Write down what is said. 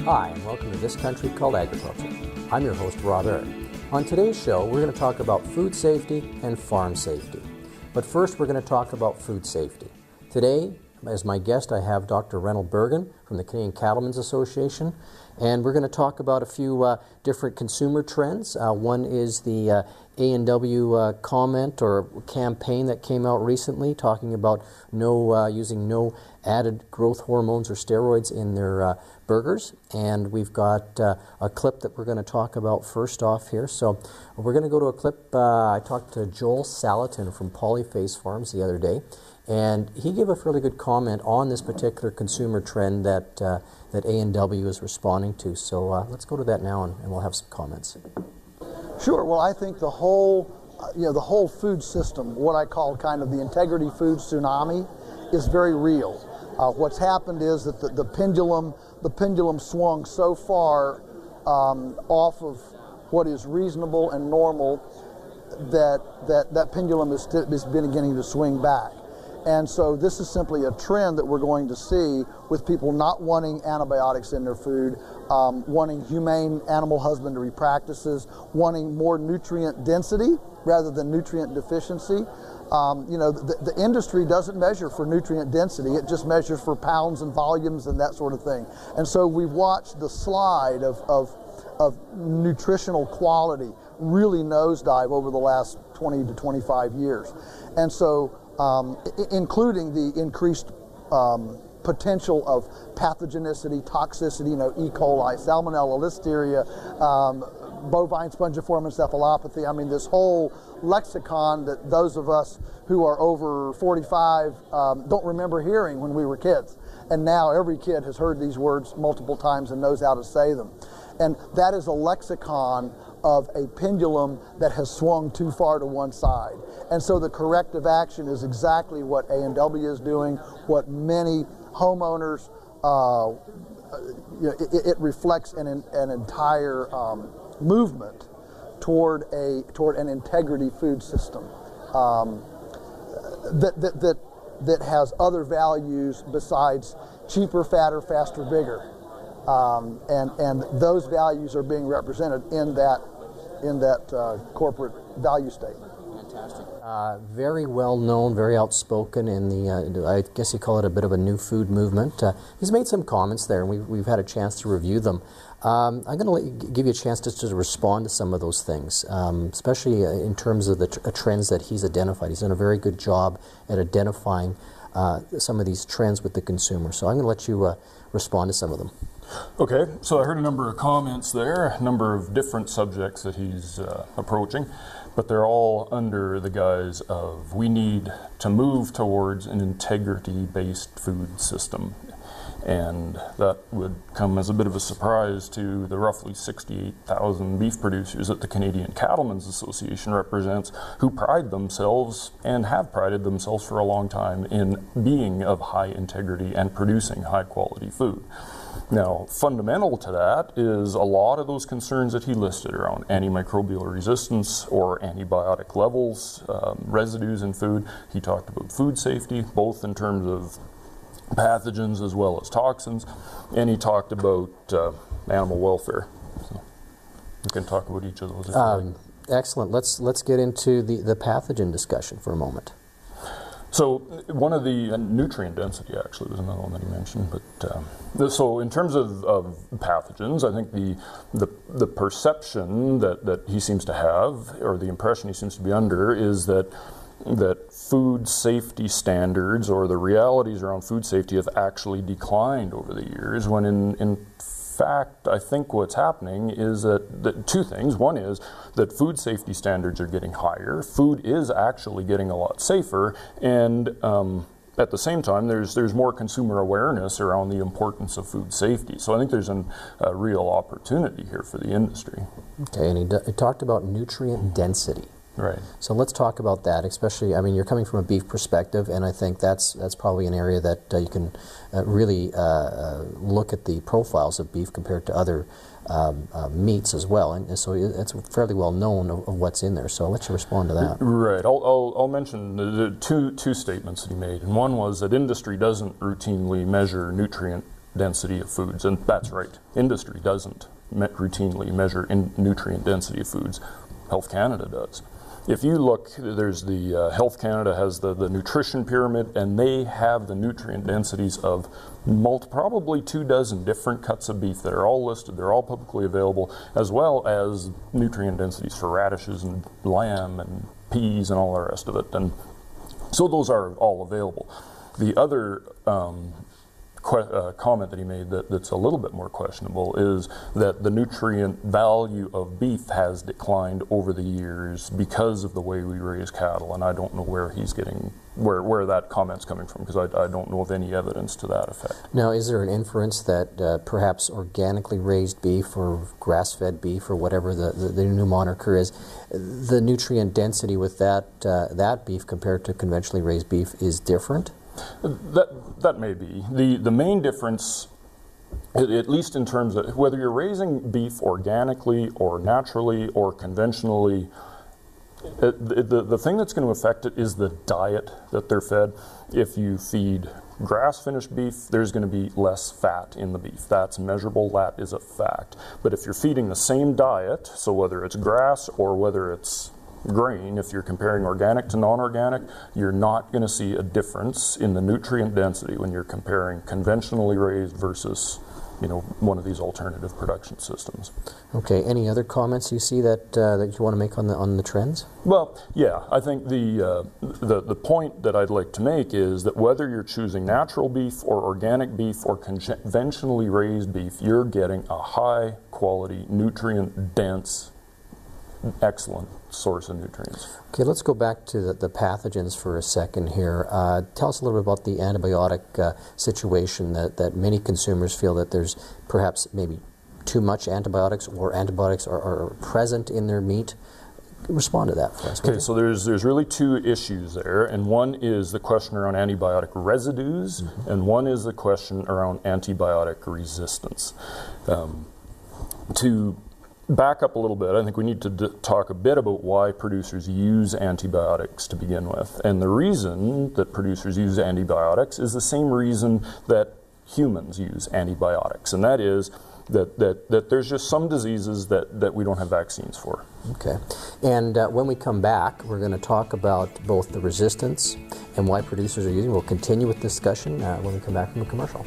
Hi, and welcome to This Country Called Agriculture. I'm your host, Rob Eric. On today's show, we're going to talk about food safety and farm safety. But first, we're going to talk about food safety. Today, as my guest, I have Dr. Reynold Bergen from the Canadian Cattlemen's Association, and we're going to talk about a few different consumer trends. One is the A&W comment or campaign that came out recently talking about using no added growth hormones or steroids in their burgers. And we've got a clip that we're going to talk about first off here. So we're going to go to a clip. I talked to Joel Salatin from Polyface Farms the other day, and he gave a fairly good comment on this particular consumer trend that A&W is responding to. So let's go to that now, and we'll have some comments. Sure. Well, I think the whole food system, what I call kind of the integrity food tsunami, is very real. What's happened is that the pendulum swung so far off of what is reasonable and normal that pendulum is beginning to swing back. And so this is simply a trend that we're going to see with people not wanting antibiotics in their food, wanting humane animal husbandry practices, wanting more nutrient density rather than nutrient deficiency. The industry doesn't measure for nutrient density, it just measures for pounds and volumes and that sort of thing. And so we've watched the slide of nutritional quality really nosedive over the last 20 to 25 years. And so including the increased potential of pathogenicity, toxicity, E. coli, salmonella, listeria, bovine spongiform encephalopathy. I mean, this whole lexicon that those of us who are over 45 don't remember hearing when we were kids. And now every kid has heard these words multiple times and knows how to say them. And that is a lexicon of a pendulum that has swung too far to one side. And so the corrective action is exactly what A&W is doing, what many homeowners, it reflects an entire movement toward an integrity food system that has other values besides cheaper, fatter, faster, bigger. And those values are being represented in that corporate value statement. Fantastic. Very well known, very outspoken in the, I guess you call it a bit of a new food movement. He's made some comments there, and we've had a chance to review them. I'm going to give you a chance just to respond to some of those things, especially in terms of the trends that he's identified. He's done a very good job at identifying some of these trends with the consumer. So I'm going to let you respond to some of them. Okay, so I heard a number of comments there, a number of different subjects that he's approaching, but they're all under the guise of we need to move towards an integrity-based food system. And that would come as a bit of a surprise to the roughly 68,000 beef producers that the Canadian Cattlemen's Association represents, who pride themselves and have prided themselves for a long time in being of high integrity and producing high quality food. Now, fundamental to that is a lot of those concerns that he listed around antimicrobial resistance or antibiotic levels, residues in food. He talked about food safety, both in terms of pathogens as well as toxins, and he talked about animal welfare. So we can talk about each of those. Excellent. Let's get into the pathogen discussion for a moment. So one of the nutrient density actually was another one that he mentioned. But so in terms of pathogens, I think the perception that he seems to have, or the impression he seems to be under, is that food safety standards or the realities around food safety have actually declined over the years, when in fact, I think what's happening is that two things. One is that food safety standards are getting higher. Food is actually getting a lot safer, and at the same time, there's more consumer awareness around the importance of food safety. So I think there's a real opportunity here for the industry. Okay, and he talked about nutrient density. Right. So let's talk about that, especially, I mean, you're coming from a beef perspective, and I think that's probably an area that you can really look at the profiles of beef compared to other meats as well, and so it's fairly well known of what's in there. So I'll let you respond to that. Right. I'll mention the two statements that he made, and one was that industry doesn't routinely measure nutrient density of foods. And that's right, industry doesn't routinely measure nutrient density of foods. Health Canada does. If you look, there's the Health Canada has the nutrition pyramid, and they have the nutrient densities of probably 24 different cuts of beef that are all listed. They're all publicly available, as well as nutrient densities for radishes and lamb and peas and all the rest of it. And so those are all available. The other comment that he made that's a little bit more questionable is that the nutrient value of beef has declined over the years because of the way we raise cattle, and I don't know where he's getting where that comment's coming from, because I don't know of any evidence to that effect. Now, is there an inference that perhaps organically raised beef or grass-fed beef or whatever the new moniker is, the nutrient density with that beef compared to conventionally raised beef is different? That may be. The main difference, at least in terms of whether you're raising beef organically or naturally or conventionally, the thing that's going to affect it is the diet that they're fed. If you feed grass-finished beef, there's going to be less fat in the beef. That's measurable, that is a fact. But if you're feeding the same diet, so whether it's grass or whether it's grain, if you're comparing organic to non-organic, you're not going to see a difference in the nutrient density when you're comparing conventionally raised versus, one of these alternative production systems. Okay. Any other comments you see that you want to make on the trends? Well, yeah, I think the point that I'd like to make is that whether you're choosing natural beef or organic beef or conventionally raised beef, you're getting a high quality, nutrient dense, excellent source of nutrients. Okay, let's go back to the pathogens for a second here. Tell us a little bit about the antibiotic situation that many consumers feel that there's perhaps maybe too much antibiotics, or antibiotics are present in their meat. Respond to that for us. Okay, so there's really two issues there, and one is the question around antibiotic residues, and one is the question around antibiotic resistance. To back up a little bit, I think we need to talk a bit about why producers use antibiotics to begin with. And the reason that producers use antibiotics is the same reason that humans use antibiotics, and that is that there's just some diseases that we don't have vaccines for. Okay. And when we come back, we're going to talk about both the resistance and why producers are using. We'll continue with discussion when we come back from a commercial.